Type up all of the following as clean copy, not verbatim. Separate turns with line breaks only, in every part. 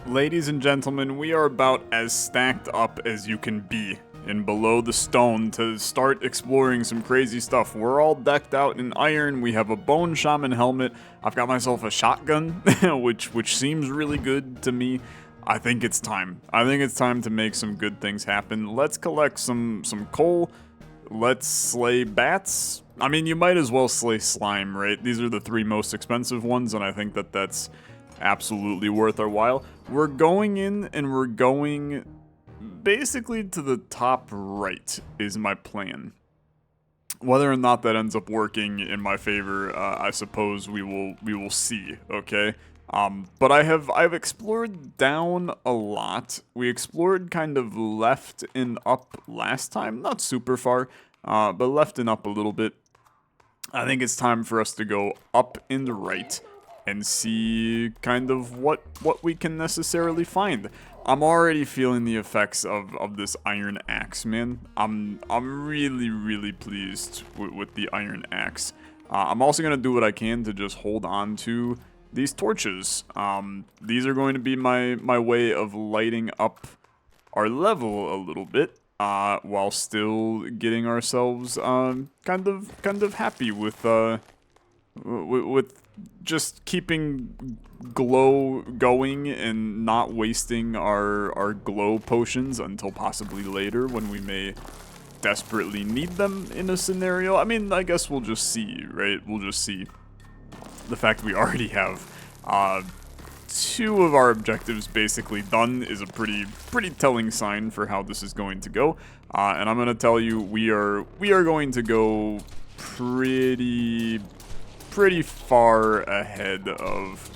Ladies and gentlemen, we are about as stacked up as you can be in Below the Stone to start exploring some crazy stuff. We're all decked out in iron, we have a bone shaman helmet, I've got myself a shotgun, which seems really good to me. I think it's time. I think it's time to make some good things happen. Let's collect some coal, let's slay bats. I mean, you might as well slay slime, right? These are the three most expensive ones, and I think that that's absolutely worth our while. We're going in and we're going basically to the top right is my plan. Whether or not that ends up working in my favor, I suppose we will see, okay? But I've explored down a lot. We explored kind of left and up last time, not super far, but left and up a little bit. I think it's time for us to go up and right and see kind of what we can necessarily find. I'm already feeling the effects of this iron axe, man. I'm really pleased with the iron axe. I'm also gonna do what I can to just hold on to these torches. These are going to be my way of lighting up our level a little bit, while still getting ourselves kind of happy with just keeping glow going and not wasting our glow potions until possibly later when we may desperately need them in a scenario. I mean, I guess we'll just see, right? We'll just see. The fact we already have two of our objectives basically done is a pretty telling sign for how this is going to go. And I'm gonna tell you, we are going to go pretty far ahead of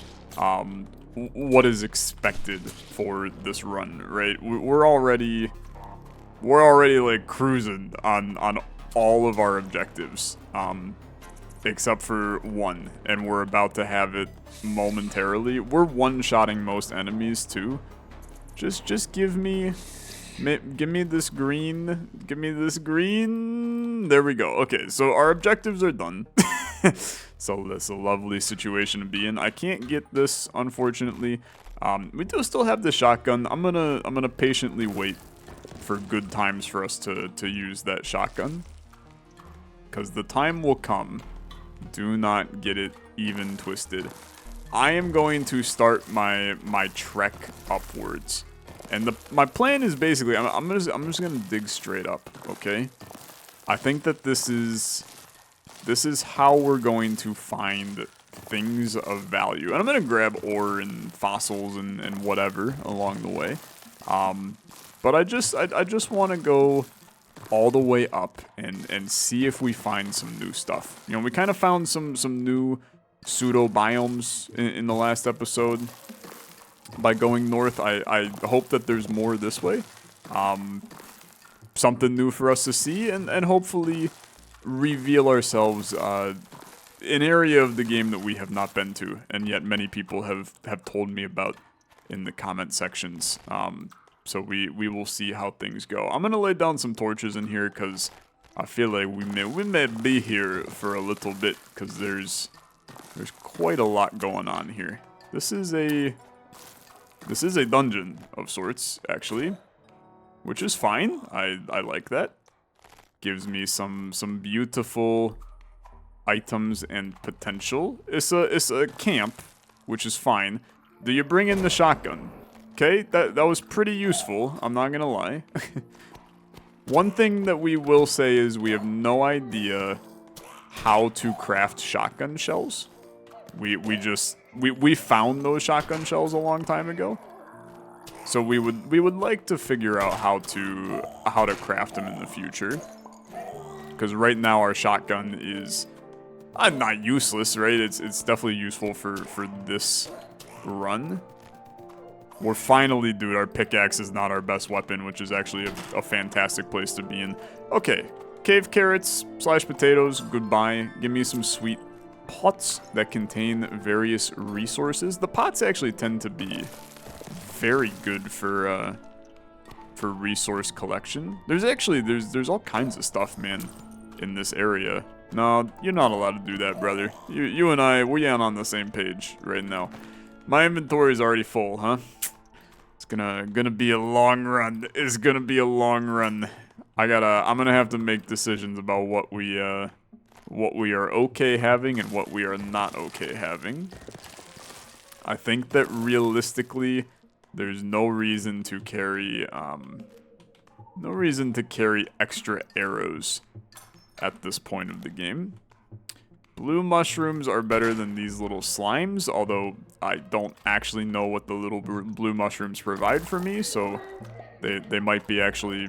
what is expected for this run, right? We're already like cruising on all of our objectives, except for one, and we're about to have it momentarily. We're one-shotting most enemies too. Just give me this green. Give me this green. There we go. Okay, so our objectives are done. So that's a lovely situation to be in. I can't get this, unfortunately. We do still have the shotgun. I'm gonna patiently wait for good times for us to use that shotgun, because the time will come. Do not get it even twisted. I am going to start my trek upwards, and my plan is basically I'm just gonna dig straight up. Okay, I think that this is how we're going to find things of value. And I'm going to grab ore and fossils and whatever along the way. But I just want to go all the way up and see if we find some new stuff. You know, we kind of found some new pseudo biomes in the last episode by going north. I hope that there's more this way. Something new for us to see, and hopefully reveal ourselves an area of the game that we have not been to, and yet many people have told me about in the comment sections. So we will see how things go. I'm gonna lay down some torches in here because I feel like we may be here for a little bit, because there's quite a lot going on here. This is a dungeon of sorts, actually, which is fine. I like that. Gives me some beautiful items and potential. It's a camp, which is fine. Do you bring in the shotgun? Okay, that was pretty useful, I'm not gonna lie. One thing that we will say is we have no idea how to craft shotgun shells. We found those shotgun shells a long time ago. So we would like to figure out how to craft them in the future. Because right now our shotgun is not useless, right? It's definitely useful for this run. We're finally, dude, our pickaxe is not our best weapon, which is actually a fantastic place to be in. Okay, cave carrots / potatoes, goodbye. Give me some sweet pots that contain various resources. The pots actually tend to be very good for resource collection. There's all kinds of stuff, man, in this area. No, you're not allowed to do that, brother. You and I, we ain't on the same page right now. My inventory is already full, huh? It's gonna be a long run. It's gonna be a long run. I'm gonna have to make decisions about what we are okay having and what we are not okay having. I think that realistically, there's no reason to carry extra arrows at this point of the game. Blue mushrooms are better than these little slimes, although I don't actually know what the little blue mushrooms provide for me, so they might be actually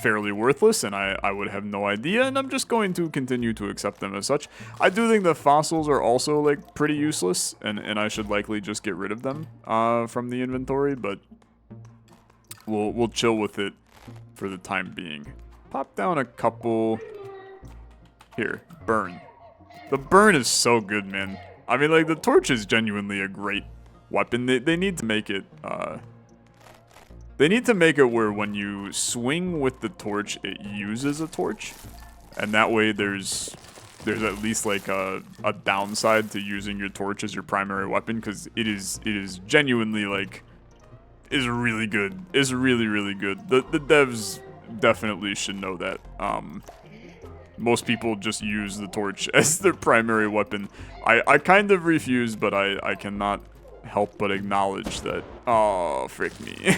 fairly worthless, and I would have no idea, and I'm just going to continue to accept them as such. I do think the fossils are also, like, pretty useless, and I should likely just get rid of them from the inventory, but we'll chill with it for the time being. Pop down a couple. Here, burn. The burn is so good, man. I mean, like, the torch is genuinely a great weapon. They need to make it, they need to make it where when you swing with the torch, it uses a torch. And that way there's at least, like, a downside to using your torch as your primary weapon, because it is genuinely, like, is really good. It's really, really good. The devs definitely should know that. Most people just use the torch as their primary weapon. I kind of refuse, but I cannot help but acknowledge that, oh, frick me.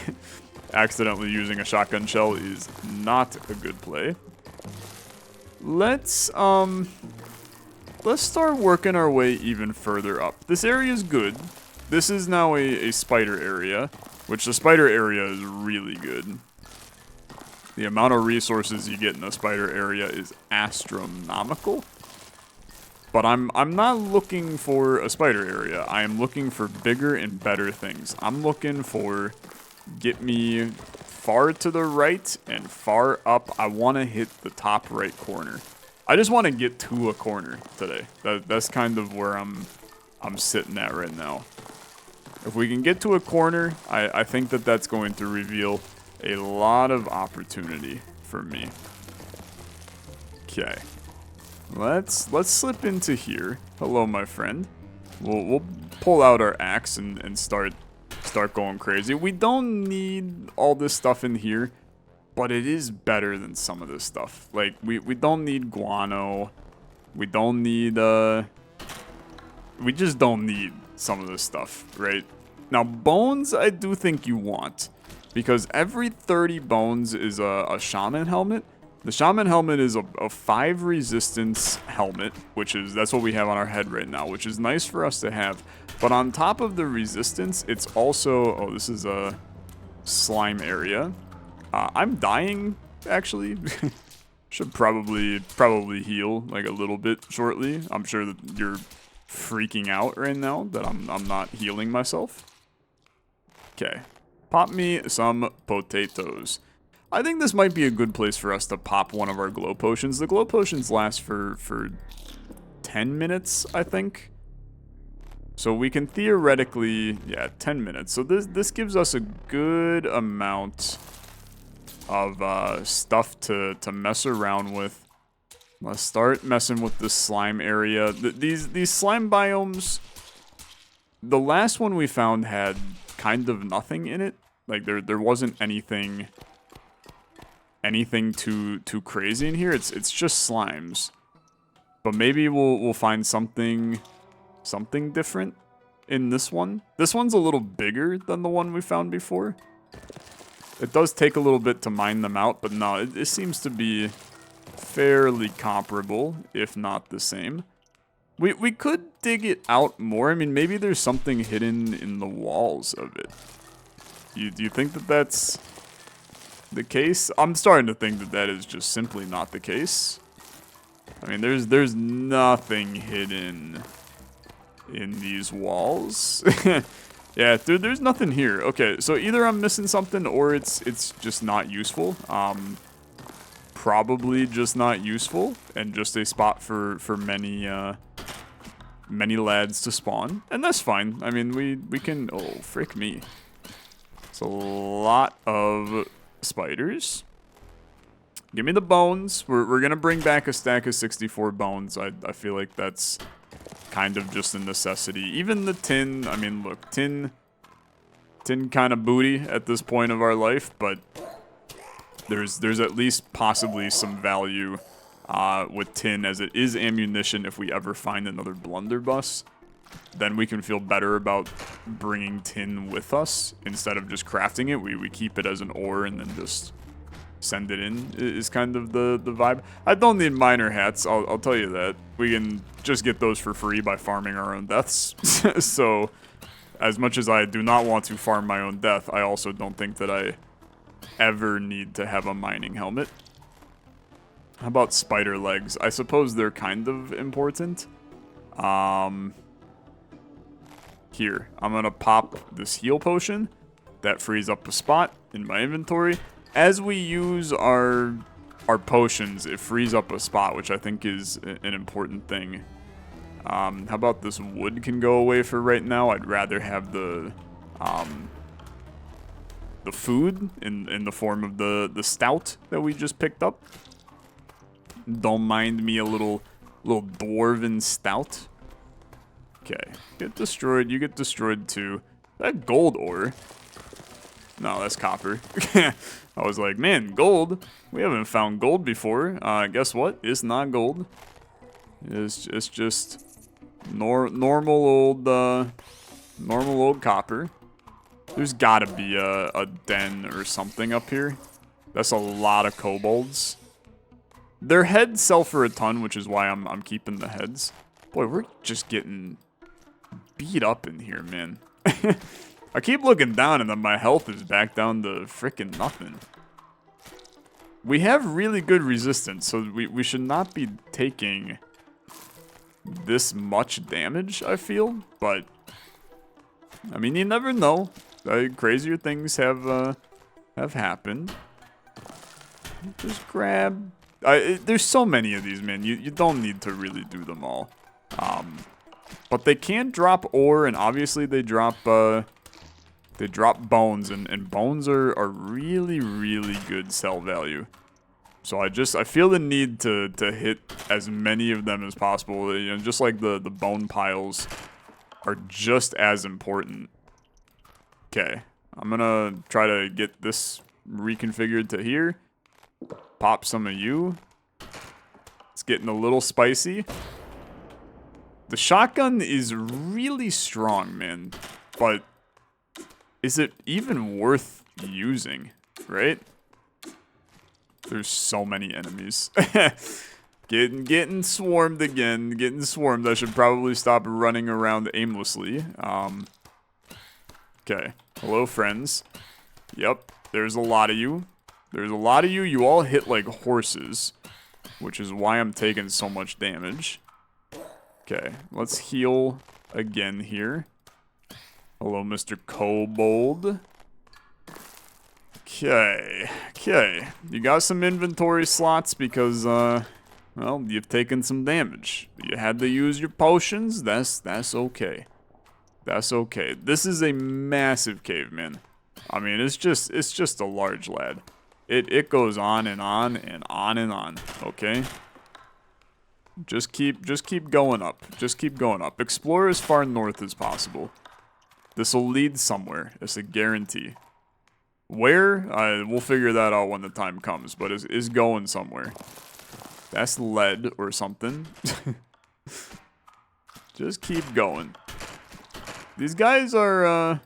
Accidentally using a shotgun shell is not a good play. Let's start working our way even further up. This area is good. This is now a spider area, which the spider area is really good. The amount of resources you get in the spider area is astronomical. But I'm not looking for a spider area. I am looking for bigger and better things. I'm looking for get me far to the right and far up. I want to hit the top right corner. I just want to get to a corner today. That's kind of where I'm sitting at right now. If we can get to a corner, I think that that's going to reveal a lot of opportunity for me. Okay. Let's slip into here. Hello, my friend. We'll pull out our axe and start going crazy. We don't need all this stuff in here, but it is better than some of this stuff. Like, we don't need guano. We don't need, we just don't need some of this stuff, right? Now, bones, I do think you want, because every 30 bones is a shaman helmet. The shaman helmet is a 5 resistance helmet, that's what we have on our head right now, which is nice for us to have. But on top of the resistance, it's also, oh, this is a slime area. I'm dying, actually. Should probably heal like a little bit shortly. I'm sure that you're freaking out right now that I'm not healing myself. Okay. Pop me some potatoes. I think this might be a good place for us to pop one of our glow potions. The glow potions last for 10 minutes, I think. So we can theoretically, yeah, 10 minutes. So this gives us a good amount of stuff to mess around with. Let's start messing with the slime area. These slime biomes, the last one we found had kind of nothing in it. Like there wasn't anything too crazy in here. It's just slimes. But maybe we'll find something different in this one. This one's a little bigger than the one we found before. It does take a little bit to mine them out, but no, it seems to be fairly comparable, if not the same. We could dig it out more. I mean, maybe there's something hidden in the walls of it. Do you think that that's the case? I'm starting to think that that is just simply not the case. I mean, there's nothing hidden in these walls. Yeah, dude, there's nothing here. Okay, so either I'm missing something or it's just not useful. Probably just not useful and just a spot for many lads to spawn, and that's fine. I mean, we can. Oh, frick me! It's a lot of spiders. Give me the bones. We're gonna bring back a stack of 64 bones. I feel like that's kind of just a necessity. Even the tin. I mean, look, tin. tin kind of booty at this point of our life, but there's at least possibly some value with tin, as it is ammunition if we ever find another blunderbuss. Then we can feel better about bringing tin with us instead of just crafting it. We keep it as an ore and then just send it in is kind of the vibe. I don't need miner hats, I'll tell you that. We can just get those for free by farming our own deaths. So as much as I do not want to farm my own death, I also don't think that I ever need to have a mining helmet. How about spider legs? I suppose they're kind of important. Here, I'm gonna pop this heal potion. That frees up a spot in my inventory. As we use our potions, it frees up a spot, which I think is an important thing. How about this wood can go away for right now? I'd rather have the food in the form of the stout that we just picked up. Don't mind me a little dwarven stout. Okay, get destroyed. You get destroyed too. That gold ore. No, that's copper. I was like, man, gold. We haven't found gold before. Guess what? It's not gold. It's just normal old copper. There's gotta be a den or something up here. That's a lot of kobolds. Their heads sell for a ton, which is why I'm keeping the heads. Boy, we're just getting beat up in here, man. I keep looking down and then my health is back down to frickin' nothing. We have really good resistance, so we should not be taking this much damage, I feel. But, I mean, you never know. Crazier things have happened. Just grab... there's so many of these, man. You don't need to really do them all. But they can drop ore, and obviously they drop bones, and bones are really, really good sell value. So I feel the need to hit as many of them as possible. You know, just like the bone piles are just as important. Okay, I'm gonna try to get this reconfigured to here. Pop some of you. It's getting a little spicy. The shotgun is really strong, man. But is it even worth using, right? There's so many enemies. Getting swarmed again. Getting swarmed. I should probably stop running around aimlessly. Okay. Hello, friends. Yep. There's a lot of you. There's a lot of you. You all hit like horses, which is why I'm taking so much damage. Okay. Let's heal again here. Hello, Mr. Kobold. Okay. Okay. You got some inventory slots because, well, you've taken some damage. You had to use your potions. That's okay. That's okay. This is a massive cave, man. I mean, it's just a large lad. It goes on and on and on and on, okay? Just keep going up. Just keep going up. Explore as far north as possible. This will lead somewhere. It's a guarantee. Where? We'll figure that out when the time comes, but it's going somewhere. That's lead or something. Just keep going. These guys are,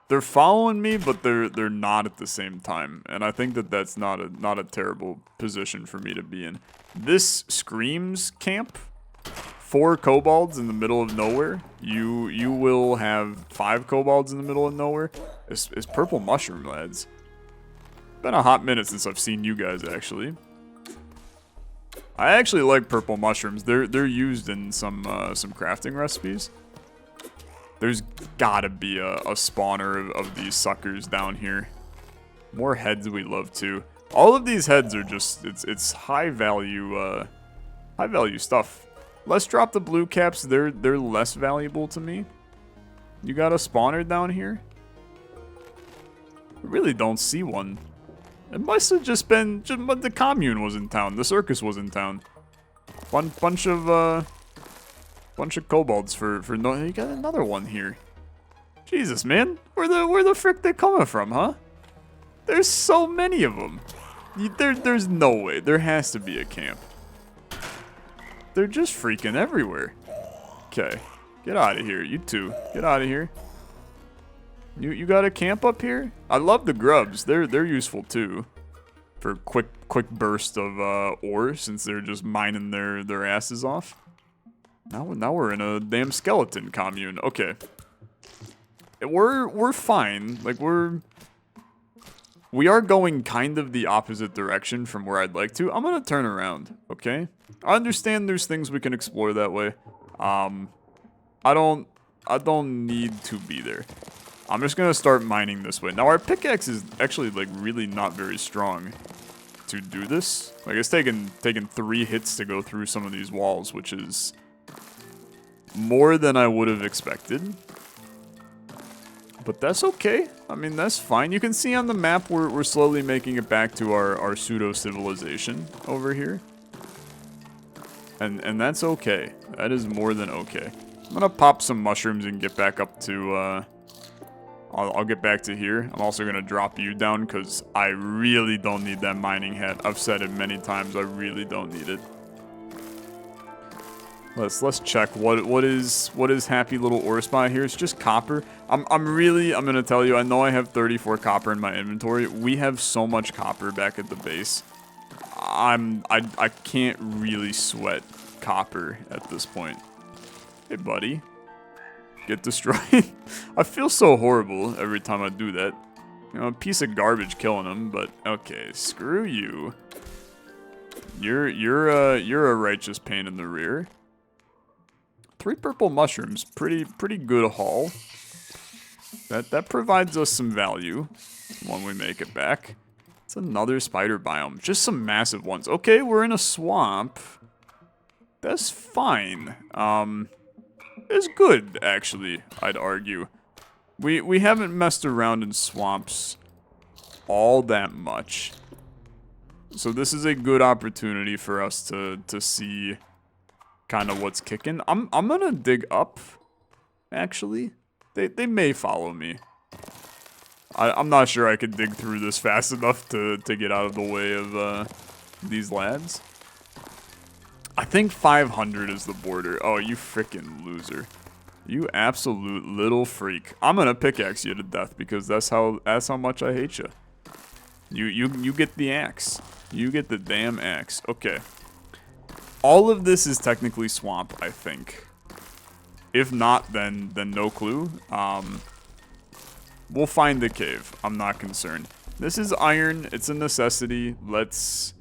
they're following me, but they're not at the same time, and I think that's not a terrible position for me to be in. This screams camp. 4 kobolds in the middle of nowhere. You will have 5 kobolds in the middle of nowhere. It's purple mushroom, lads. Been a hot minute since I've seen you guys, actually. I actually like purple mushrooms. They're used in some crafting recipes. There's gotta be a spawner of these suckers down here. More heads we love too. All of these heads are just it's high value stuff. Let's drop the blue caps. They're less valuable to me. You got a spawner down here? I really don't see one. It must have just been the commune was in town. The circus was in town. Bunch of kobolds for no. You got another one here. Jesus, man. Where the frick they coming from, huh? There's so many of them. There's no way. There has to be a camp. They're just freaking everywhere. Okay. Get out of here, you two. Get out of here. You got a camp up here? I love the grubs. They're useful too. For quick burst of ore, since they're just mining their asses off. Now we're in a damn skeleton commune. Okay. We're fine. Like we are going kind of the opposite direction from where I'd like to. I'm gonna turn around, okay? I understand there's things we can explore that way. I don't need to be there. I'm just gonna start mining this way. Now our pickaxe is actually like really not very strong to do this. Like it's taken 3 hits to go through some of these walls, which is more than I would have expected. But that's okay. I mean, that's fine. You can see on the map we're slowly making it back to our pseudo-civilization over here. And that's okay. That is more than okay. I'm gonna pop some mushrooms and get back up to, I'll get back to here. I'm also gonna drop you down because I really don't need that mining hat. I've said it many times, I really don't need it. Let's check what is happy little ore spot here. It's just copper. I'm gonna tell you, I know I have 34 copper in my inventory. We have so much copper back at the base. I can't really sweat copper at this point. Hey buddy. Get destroyed. I feel so horrible every time I do that. You know, a piece of garbage killing him, but okay, screw you. You're a righteous pain in the rear. 3 purple mushrooms, pretty good haul. That provides us some value when we make it back. It's another spider biome, just some massive ones. Okay, we're in a swamp. That's fine. It's good actually, I'd argue. We haven't messed around in swamps all that much. So this is a good opportunity for us to see kind of what's kicking. I'm gonna dig up, actually. They may follow me. I'm not sure I could dig through this fast enough to get out of the way of these lads. I think 500 is the border. Oh, you freaking loser. You absolute little freak. I'm gonna pickaxe you to death because that's how much I hate you. You get the axe. You get the damn axe. Okay. All of this is technically swamp, I think. If not, then no clue. We'll find the cave. I'm not concerned. This is iron. It's a necessity. Let's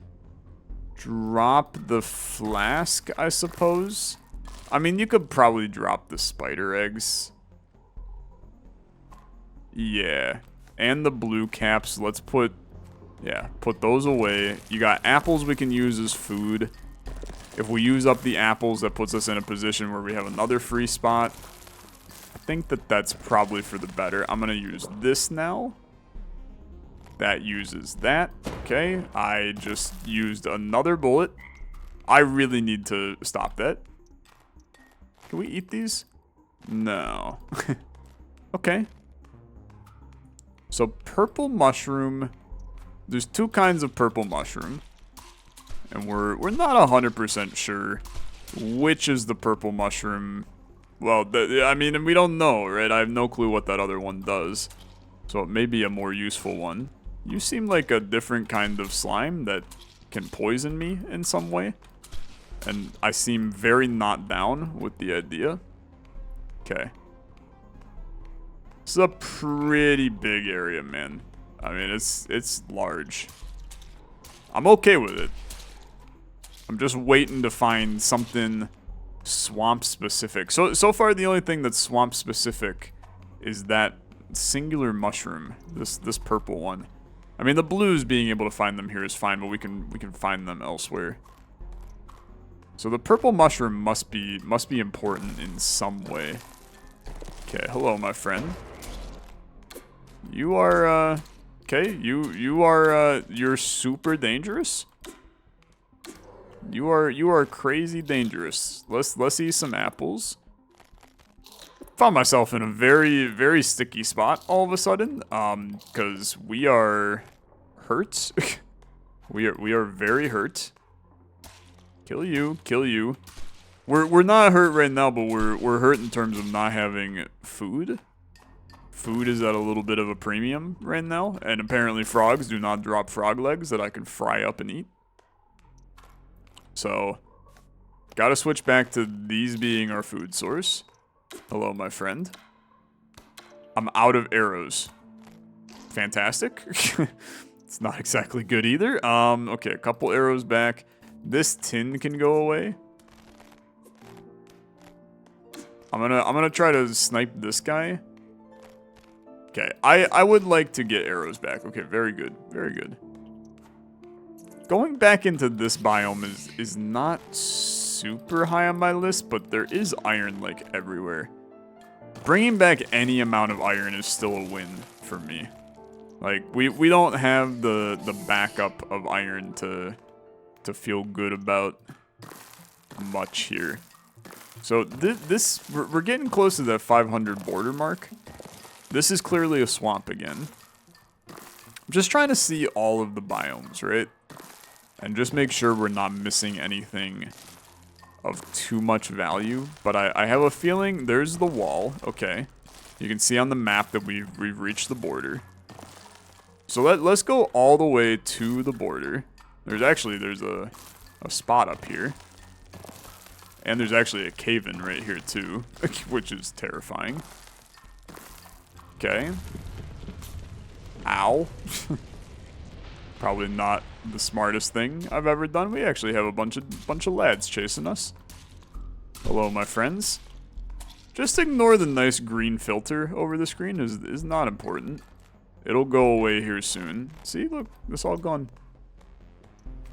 drop the flask, I suppose. I mean, you could probably drop the spider eggs. Yeah. And the blue caps. Let's put those away. You got apples we can use as food. If we use up the apples, that puts us in a position where we have another free spot. I think that's probably for the better. I'm going to use this now. That uses that. Okay, I just used another bullet. I really need to stop that. Can we eat these? No. Okay. So purple mushroom. There's 2 kinds of purple mushroom. And we're not 100% sure which is the purple mushroom. Well, I mean, we don't know, right? I have no clue what that other one does. So it may be a more useful one. You seem like a different kind of slime that can poison me in some way. And I seem very not down with the idea. Okay. This is a pretty big area, man. I mean, it's large. I'm okay with it. I'm just waiting to find something swamp specific. So far the only thing that's swamp specific is that singular mushroom, this purple one. I mean, the blues being able to find them here is fine, but we can find them elsewhere. So the purple mushroom must be important in some way. Okay, hello my friend. You are okay, you're super dangerous. You are crazy dangerous. Let's eat some apples. Found myself in a very, very sticky spot all of a sudden, because we are hurt. we are very hurt. Kill you, kill you. We're not hurt right now, but we're hurt in terms of not having food. Food is at a little bit of a premium right now, and apparently frogs do not drop frog legs that I can fry up and eat. So, gotta switch back to these being our food source. Hello, my friend. I'm out of arrows. Fantastic. It's not exactly good either. Okay, a couple arrows back. This tin can go away. I'm gonna try to snipe this guy. Okay, I would like to get arrows back. Okay, very good, very good. Going back into this biome is not super high on my list, but there is iron like everywhere. Bringing back any amount of iron is still a win for me. Like we don't have the backup of iron to feel good about much here. So we're getting close to that 500 border mark. This is clearly a swamp again. I'm just trying to see all of the biomes, right? And just make sure we're not missing anything of too much value. But I have a feeling there's the wall. Okay. You can see on the map that we've reached the border. So let's go all the way to the border. There's a spot up here. And there's actually a cave-in right here too, which is terrifying. Okay. Ow. Probably not the smartest thing I've ever done. We actually have a bunch of lads chasing us. Hello, my friends. Just ignore the nice green filter over the screen is not important. It'll go away here soon. See, look, it's all gone.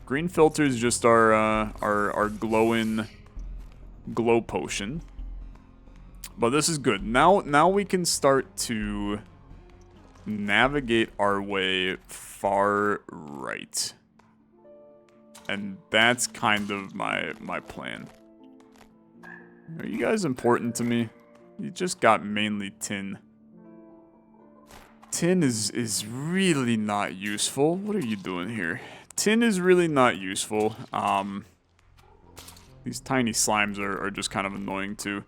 Green filter is just our glowing glow potion. But this is good. Now we can start to navigate our way far right. And that's kind of my plan. Are you guys important to me? You just got mainly tin. Tin is really not useful. What are you doing here? Tin is really not useful. These tiny slimes are just kind of annoying too.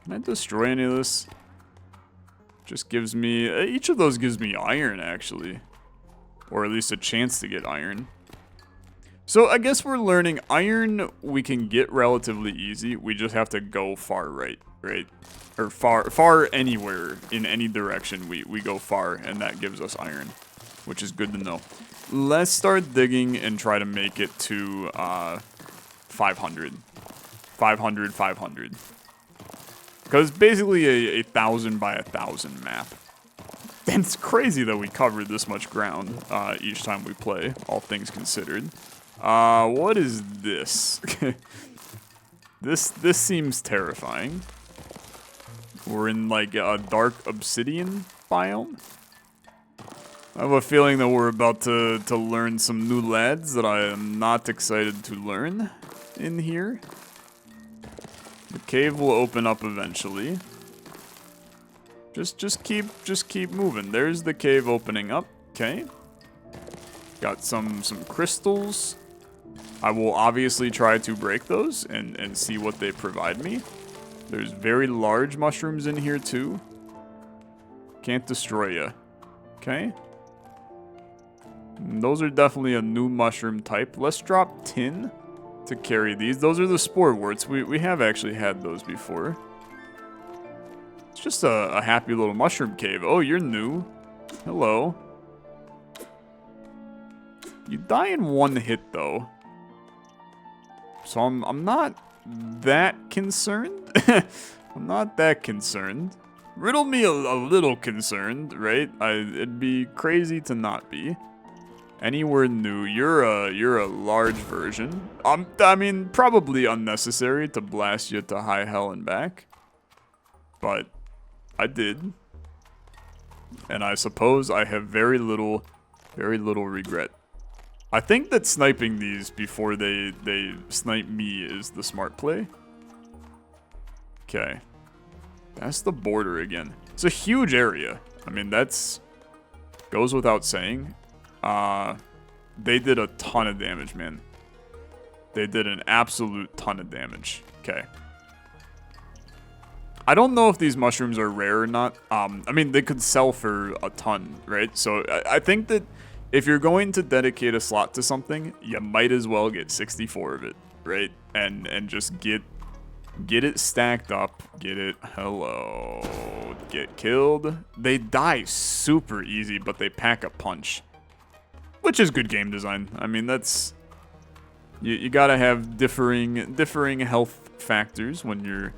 Can I destroy any of this? Just gives me... Each of those gives me iron, actually. Or at least a chance to get iron. So I guess we're learning iron we can get relatively easy. We just have to go far right? Or far anywhere in any direction we go far, and that gives us iron, which is good to know. Let's start digging and try to make it to 500. 500. Because basically a 1,000 by 1,000 map. And it's crazy that we covered this much ground each time we play, all things considered. What is this? This seems terrifying. We're in like a dark obsidian biome. I have a feeling that we're about to learn some new lads that I am not excited to learn in here. The cave will open up eventually. Just keep moving. There's the cave opening up. Okay. Got some crystals. I will obviously try to break those and see what they provide me. There's very large mushrooms in here too. Can't destroy ya. Okay. Those are definitely a new mushroom type. Let's drop tin to carry these. Those are the spore warts. We have actually had those before. It's just a happy little mushroom cave. Oh, you're new. Hello. You die in one hit though. So I'm not that concerned. I'm not that concerned. Riddle me a little concerned, right? It'd be crazy to not be. Anywhere new, you're a large version. I mean, probably unnecessary to blast you to high hell and back. But I did. And I suppose I have very little regret. I think that sniping these before they snipe me is the smart play. Okay. That's the border again. It's a huge area. I mean, that's... goes without saying. They did a ton of damage, man. They did an absolute ton of damage. Okay. I don't know if these mushrooms are rare or not. I mean, they could sell for a ton, right? So I think that if you're going to dedicate a slot to something, you might as well get 64 of it, right? And just get it stacked up. Get it. Hello. Get killed. They die super easy, but they pack a punch, which is good game design. I mean, that's you gotta have differing health factors when you're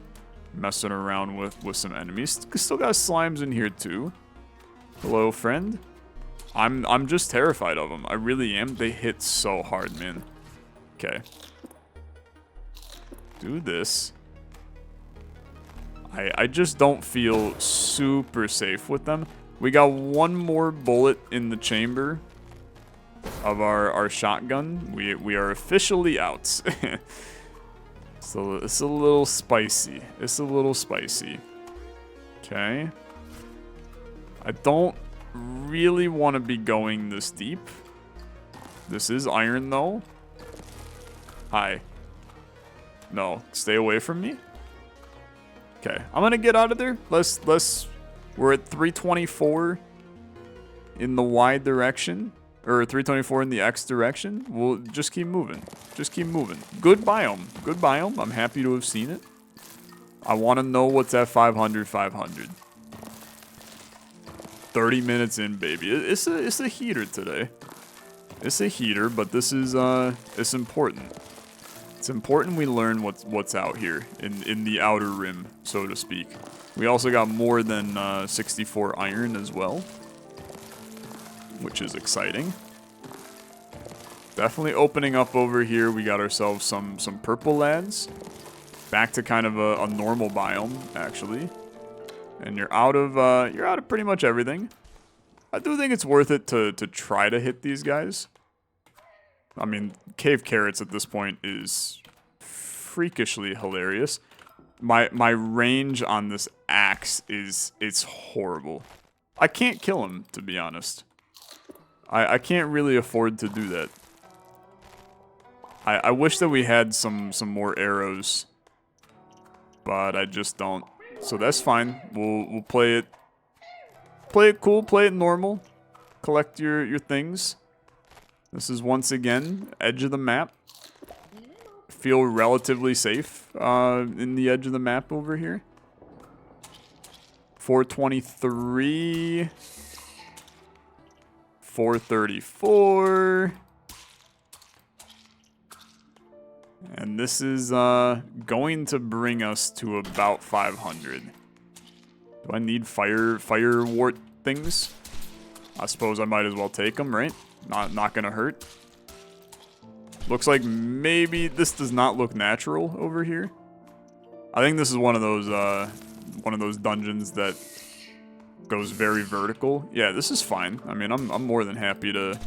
messing around with some enemies. Still got slimes in here too. Hello, friend. I'm just terrified of them. I really am. They hit so hard, man. Okay. Do this. I just don't feel super safe with them. We got one more bullet in the chamber of our shotgun. We are officially out. So it's a little spicy. It's a little spicy. Okay. I don't really want to be going this deep. This is iron though. Hi. No, stay away from me. Okay, I'm gonna get out of there. We're at 324 in the Y direction. Or 324 in the X direction. We'll just keep moving. Just keep moving. Good biome. Good biome. I'm happy to have seen it. I want to know what's at 500, 500. 30 minutes in, baby. It's a heater today. It's a heater, but this is it's important. It's important we learn what's out here in the outer rim, so to speak. We also got more than 64 iron as well, which is exciting. Definitely opening up over here. We got ourselves some purple lads. Back to kind of a normal biome, actually. And you're out of pretty much everything. I do think it's worth it to try to hit these guys. I mean, cave carrots at this point is freakishly hilarious. My range on this axe it's horrible. I can't kill him, to be honest. I can't really afford to do that. I wish that we had some more arrows, but I just don't. So that's fine. We'll play it cool, play it normal. Collect your things. This is once again edge of the map. Feel relatively safe in the edge of the map over here. 423. 434. And this is going to bring us to about 500. Do I need fire wart things? I suppose I might as well take them, right? Not gonna hurt. Looks like maybe this does not look natural over here. I think this is one of those dungeons that goes very vertical. Yeah, this is fine. I mean, I'm more than happy to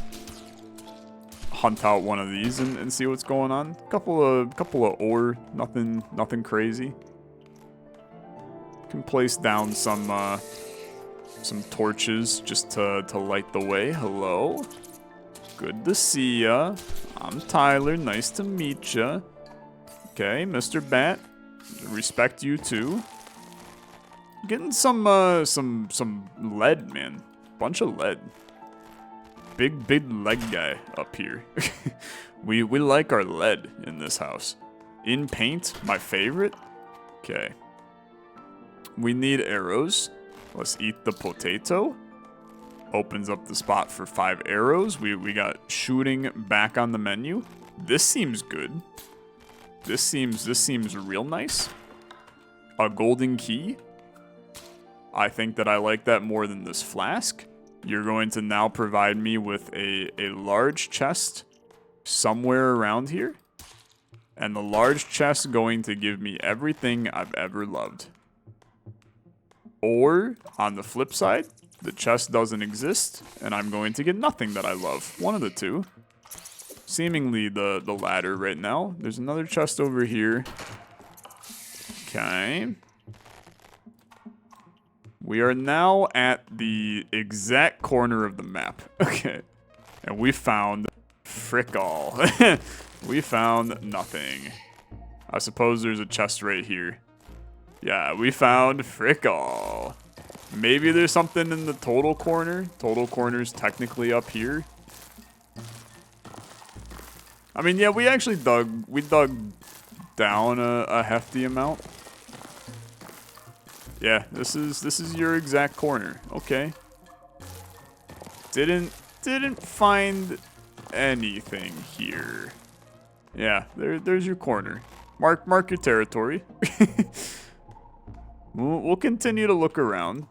hunt out one of these and see what's going on. Couple of ore, nothing crazy. Can place down some torches just to light the way. Hello. Good to see ya. I'm Tyler. Nice to meet ya. Okay, Mr. Bat. Respect you too. Getting some lead, man. Bunch of lead. Big leg guy up here. we like our lead in this house. In paint, my favorite. Okay. We need arrows. Let's eat the potato. Opens up the spot for 5 arrows. We got shooting back on the menu. This seems good. This seems real nice. A golden key. I think that I like that more than this flask. You're going to now provide me with a large chest somewhere around here. And the large chest going to give me everything I've ever loved. Or, on the flip side, the chest doesn't exist, and I'm going to get nothing that I love. One of the two. Seemingly the latter right now. There's another chest over here. Okay. We are now at the exact corner of the map. Okay. And we found frick all. We found nothing. I suppose there's a chest right here. Yeah, we found frick all. Maybe there's something in the total corner. Total corner's technically up here. I mean, yeah, we actually dug down a hefty amount. Yeah, this is your exact corner. Okay. Didn't find anything here. Yeah, there's your corner. Mark your territory. We'll continue to look around.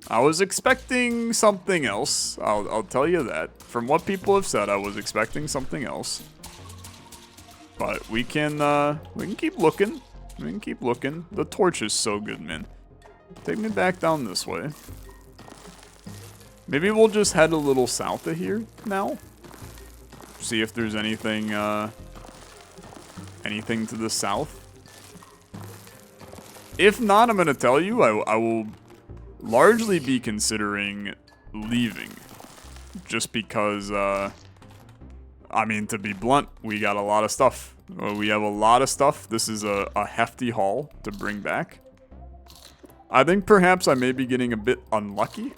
I was expecting something else. I'll tell you that. From what people have said, I was expecting something else. But we can keep looking. We can keep looking. The torch is so good, man. Take me back down this way. Maybe we'll just head a little south of here now. See if there's anything anything to the south. If not, I'm gonna tell you, I will largely be considering leaving. Just because, I mean, to be blunt, we got a lot of stuff. We have a lot of stuff. This is a hefty haul to bring back. I think perhaps I may be getting a bit unlucky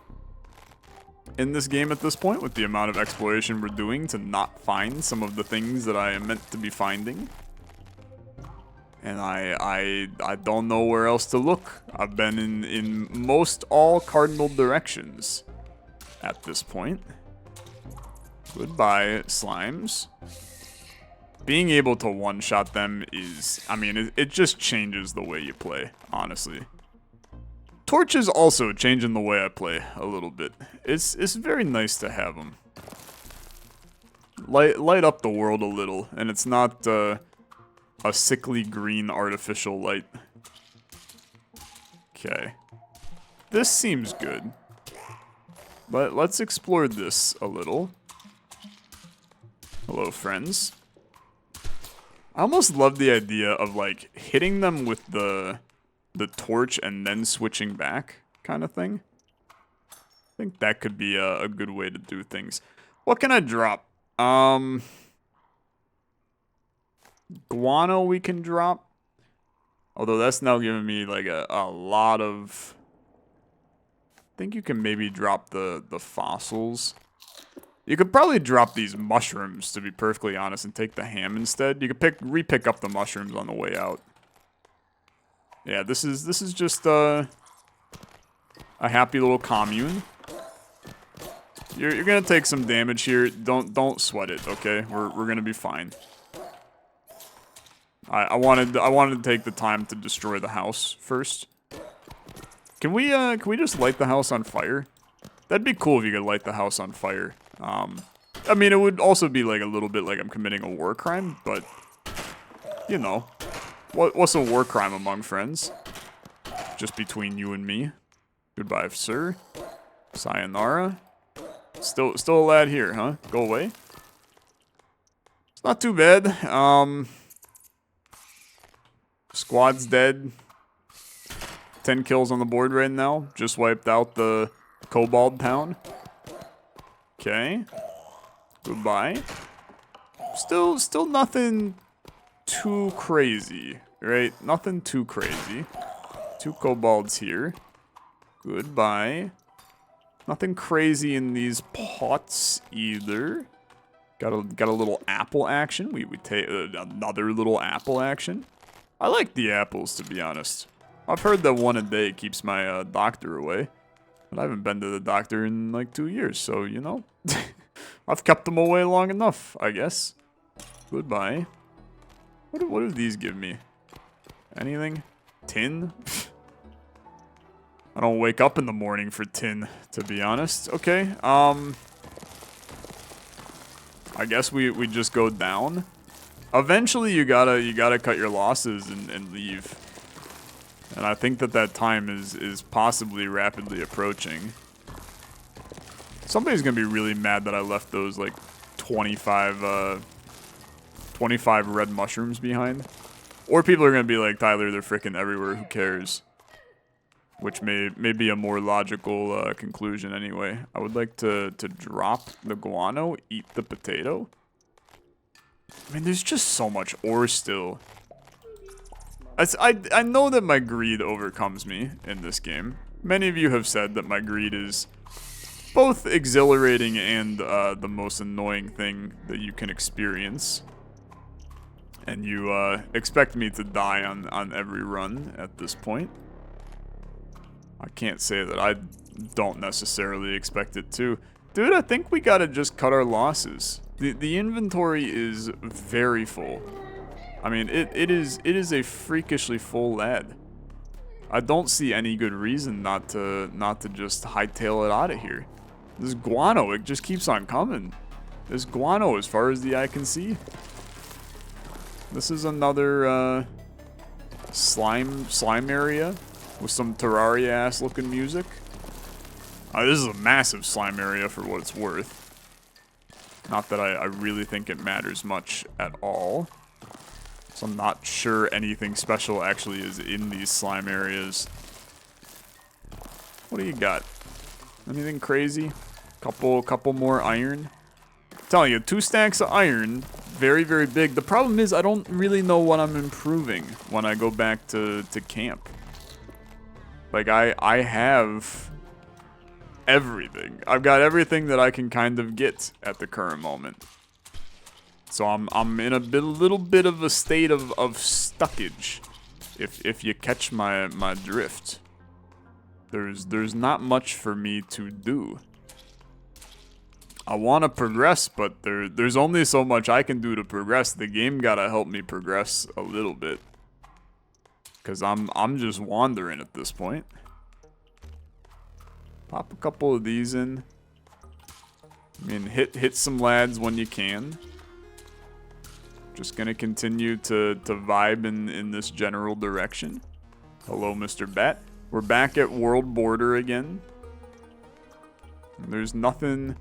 in this game at this point with the amount of exploration we're doing to not find some of the things that I am meant to be finding. And I don't know where else to look. I've been in most all cardinal directions at this point. Goodbye, slimes. Being able to one-shot them is, I mean, it just changes the way you play, honestly. Torch is also changing the way I play a little bit. It's very nice to have them. Light up the world a little, and it's not a sickly green artificial light. Okay. This seems good. But let's explore this a little. Hello, friends. I almost love the idea of, like, hitting them with the torch and then switching back kind of thing. I think that could be a good way to do things. What can I drop? Guano we can drop. Although that's now giving me, like, a lot of... I think you can maybe drop the fossils. You could probably drop these mushrooms, to be perfectly honest, and take the ham instead. You could re-pick up the mushrooms on the way out. Yeah, this is just a happy little commune. You're gonna take some damage here. Don't sweat it, okay? We're gonna be fine. I wanted to take the time to destroy the house first. Can we just light the house on fire? That'd be cool if you could light the house on fire. I mean, it would also be like a little bit like I'm committing a war crime, but you know, what's a war crime among friends? Just between you and me. Goodbye, sir. Sayonara. Still a lad here, huh? Go away. It's not too bad. Squad's dead. 10 kills on the board right now. Just wiped out the Kobold town. Okay. Goodbye. Still nothing too crazy, right? Nothing too crazy. 2 kobolds here. Goodbye. Nothing crazy in these pots either. Got a little apple action. We take another little apple action. I like the apples, to be honest. I've heard that 1 a day keeps my doctor away. But I haven't been to the doctor in like 2 years, so, you know. I've kept them away long enough, I guess. Goodbye. What do these give me? Anything? Tin? I don't wake up in the morning for tin, to be honest. Okay, I guess we just go down. Eventually you gotta cut your losses and leave. And I think that time is possibly rapidly approaching. Somebody's gonna be really mad that I left those like 25 red mushrooms behind. Or people are gonna be like, Tyler, they're freaking everywhere, who cares? which may be a more logical conclusion anyway. I would like to drop the guano, eat the potato. I mean, there's just so much ore still. I know that my greed overcomes me in this game. Many of you have said that my greed is both exhilarating and the most annoying thing that you can experience. And you expect me to die on every run at this point. I can't say that I don't necessarily expect it to. Dude, I think we gotta just cut our losses. The inventory is very full. I mean, it is a freakishly full lad. I don't see any good reason not to just hightail it out of here. This guano, it just keeps on coming. There's guano as far as the eye can see. This is another slime area with some Terraria-ass looking music. This is a massive slime area for what it's worth. Not that I really think it matters much at all. So I'm not sure anything special actually is in these slime areas. What do you got? Anything crazy? Couple more iron. I'm telling you, 2 stacks of iron, very, very big. The problem is I don't really know what I'm improving when I go back to camp. Like I have everything. I've got everything that I can kind of get at the current moment. So I'm in a little bit of a state of stuckage, if you catch my drift. There's not much for me to do. I want to progress, but there's only so much I can do to progress. The game gotta help me progress a little bit, cause I'm just wandering at this point. Pop a couple of these in. I mean, hit some lads when you can. Just gonna continue to vibe in this general direction. Hello, Mr. Bat. We're back at world border again. There's nothing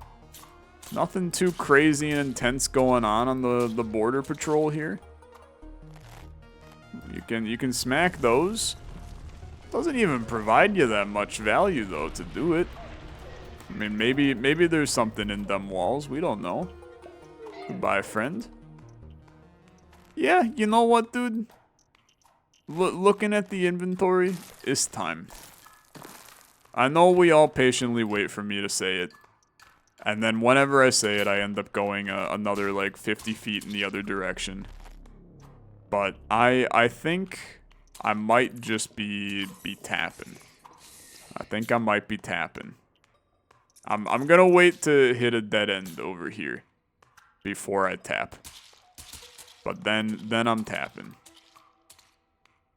too crazy and intense going on the border patrol here. You can smack those. Doesn't even provide you that much value though to do it. I mean, maybe there's something in them walls. We don't know. Goodbye, friend. Yeah, you know what, dude? Looking at the inventory, it's time. I know we all patiently wait for me to say it. And then whenever I say it, I end up going another like 50 feet in the other direction. But I think I might just be tapping. I think I might be tapping. I'm gonna wait to hit a dead end over here before I tap. But then I'm tapping.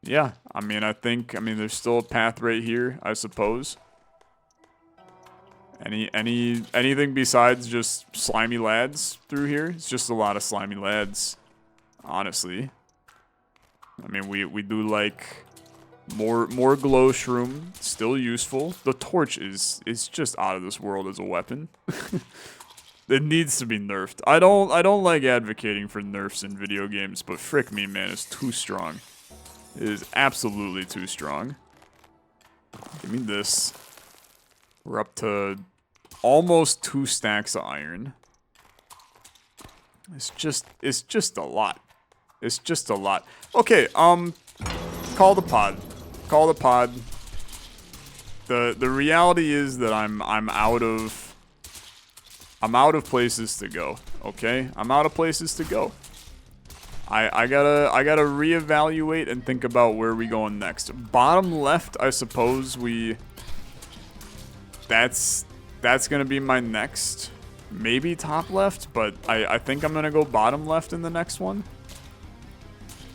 Yeah, I mean there's still a path right here, I suppose. Anything besides just slimy lads through here? It's just a lot of slimy lads, honestly. I mean, we do like more glow shroom, still useful. The torch is just out of this world as a weapon. It needs to be nerfed. I don't like advocating for nerfs in video games, but frick me, man, it's too strong. It is absolutely too strong. Give me this. We're up to almost 2 stacks of iron. It's just a lot. It's just a lot. Okay, call the pod. Call the pod. The reality is that I'm out of places to go. Okay? I'm out of places to go. I gotta reevaluate and think about where we going next. Bottom left, I suppose that's gonna be my next. Maybe top left, but I think I'm gonna go bottom left in the next one.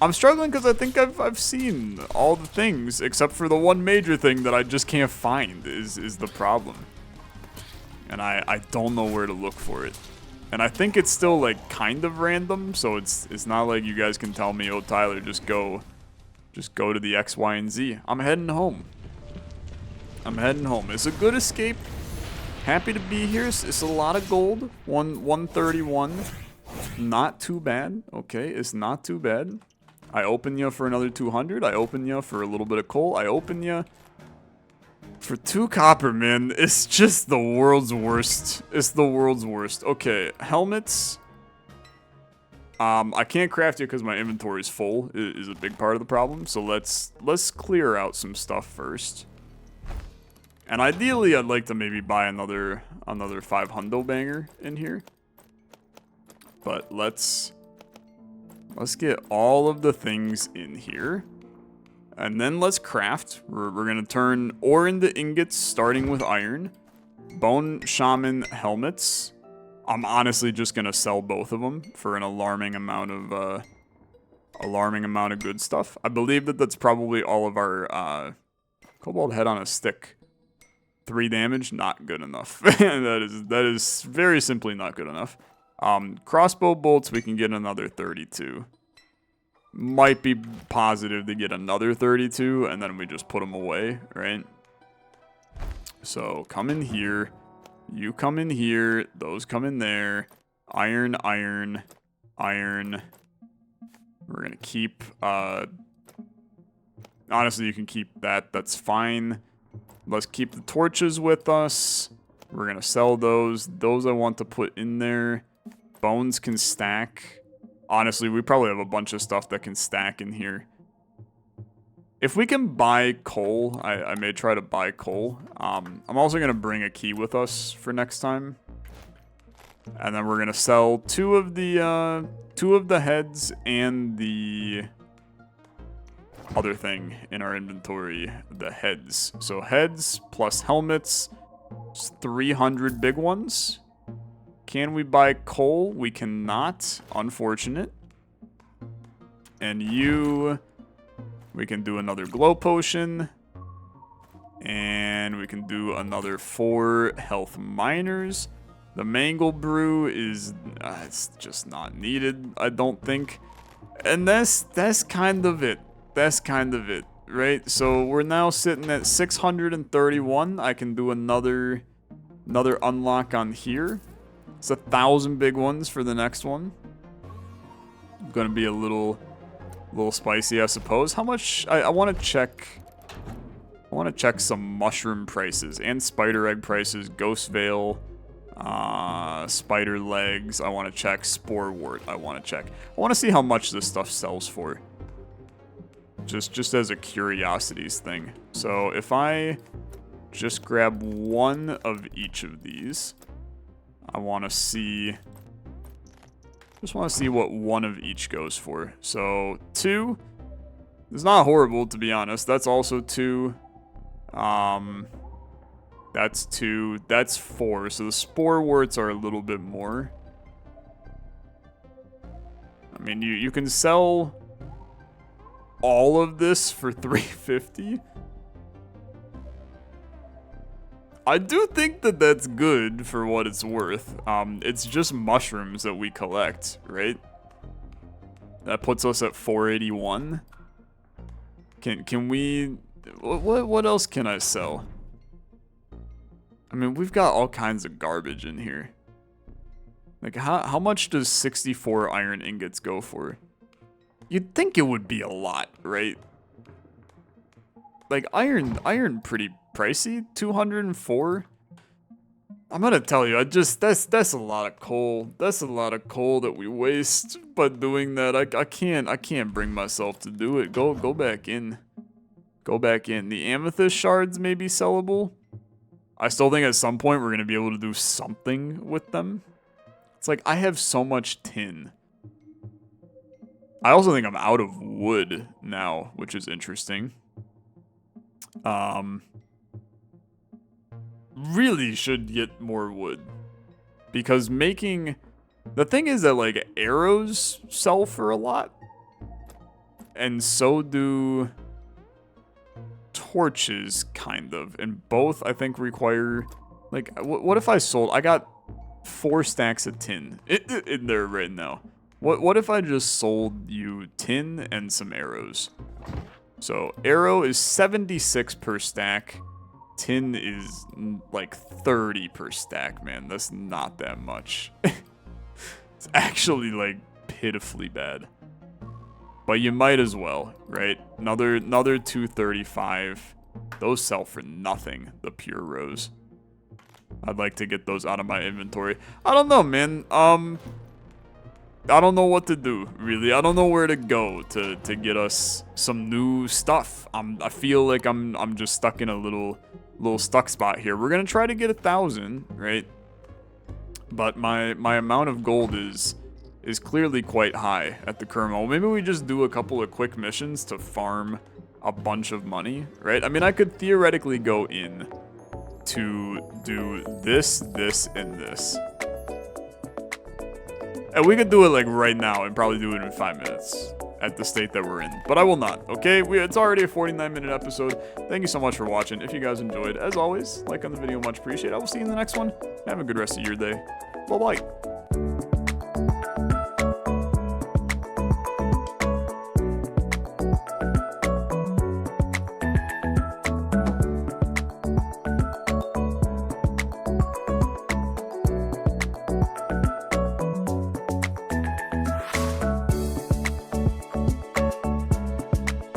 I'm struggling because I think I've seen all the things except for the one major thing that I just can't find is the problem. And I don't know where to look for it. And I think it's still like kind of random, so it's not like you guys can tell me, "Oh, Tyler, just go to the X, Y, and Z." I'm heading home. I'm heading home. It's a good escape. Happy to be here. It's a lot of gold. 131. Not too bad. Okay, it's not too bad. I open you for another 200. I open you for a little bit of coal. I open you For 2 copper, man, it's just the world's worst. It's the world's worst. Okay, helmets. I can't craft it because my inventory is full. It is a big part of the problem. So let's clear out some stuff first. And ideally, I'd like to maybe buy another 5 hundo banger in here. But let's get all of the things in here. And then let's craft. We're going to turn ore into ingots, starting with iron. Bone shaman helmets. I'm honestly just going to sell both of them for an alarming amount of good stuff. I believe that that's probably all of our cobalt head on a stick. 3 damage, not good enough. that is very simply not good enough. Crossbow bolts, we can get another 32. Might be positive to get another 32, and then we just put them away, right? So come in here. You come in here. Those come in there. Iron, iron, iron. We're going to keep... honestly, you can keep that. That's fine. Let's keep the torches with us. We're going to sell those. Those I want to put in there. Bones can stack. Honestly, we probably have a bunch of stuff that can stack in here. If we can buy coal, I may try to buy coal. I'm also going to bring a key with us for next time. And then we're going to sell 2 of the heads and the other thing in our inventory, the heads. So heads plus helmets, 300 big ones. Can we buy coal? We cannot. Unfortunate. And we can do another glow potion. And we can do another 4 health miners. The mangle brew is, it's just not needed, I don't think. And that's kind of it. That's kind of it, right? So we're now sitting at 631. I can do another unlock on here. It's 1,000 big ones for the next one. Gonna be a little spicy, I suppose. How much? I want to check. I want to check some mushroom prices and spider egg prices. Ghost veil, spider legs. I want to check spore wart. I want to check. I want to see how much this stuff sells for. Just as a curiosities thing. So if I just grab 1 of each of these. I want to see... Just want to see what 1 of each goes for. So, 2. It's not horrible, to be honest. That's also 2. That's 2. That's 4. So the spore warts are a little bit more. I mean, you can sell all of this for 350. I do think that that's good for what it's worth. It's just mushrooms that we collect, right? That puts us at 481. Can we... What else can I sell? I mean, we've got all kinds of garbage in here. Like, how much does 64 iron ingots go for? You'd think it would be a lot, right? Like, iron pretty pricey. 204. I'm gonna tell you, that's a lot of coal. That's a lot of coal that we waste by doing that. I can't bring myself to do it. Go back in. Go back in. The amethyst shards may be sellable. I still think at some point we're gonna be able to do something with them. It's like, I have so much tin. I also think I'm out of wood now, which is interesting. Really should get more wood. Because making... The thing is that, like, arrows sell for a lot. And so do torches, kind of. And both, I think, require... Like, what if I sold... I got 4 stacks of tin in there right now. What if I just sold you tin and some arrows? So, arrow is 76 per stack. Tin is like 30 per stack, man. That's not that much. It's actually like pitifully bad. But you might as well, right? Another 235. Those sell for nothing, the pure rose. I'd like to get those out of my inventory. I don't know, man. I don't know what to do, really. I don't know where to go to get us some new stuff. I feel like I'm just stuck in a little stuck spot here. We're gonna try to get 1,000, right? But my amount of gold is clearly quite high at the current moment. Maybe we just do a couple of quick missions to farm a bunch of money, right? I mean, I could theoretically go in to do this, and this. And we could do it like right now and probably do it in 5 minutes at the state that we're in. But I will not, okay? It's already a 49-minute episode. Thank you so much for watching. If you guys enjoyed, as always, like on the video, much appreciated. I will see you in the next one. Have a good rest of your day. Bye-bye.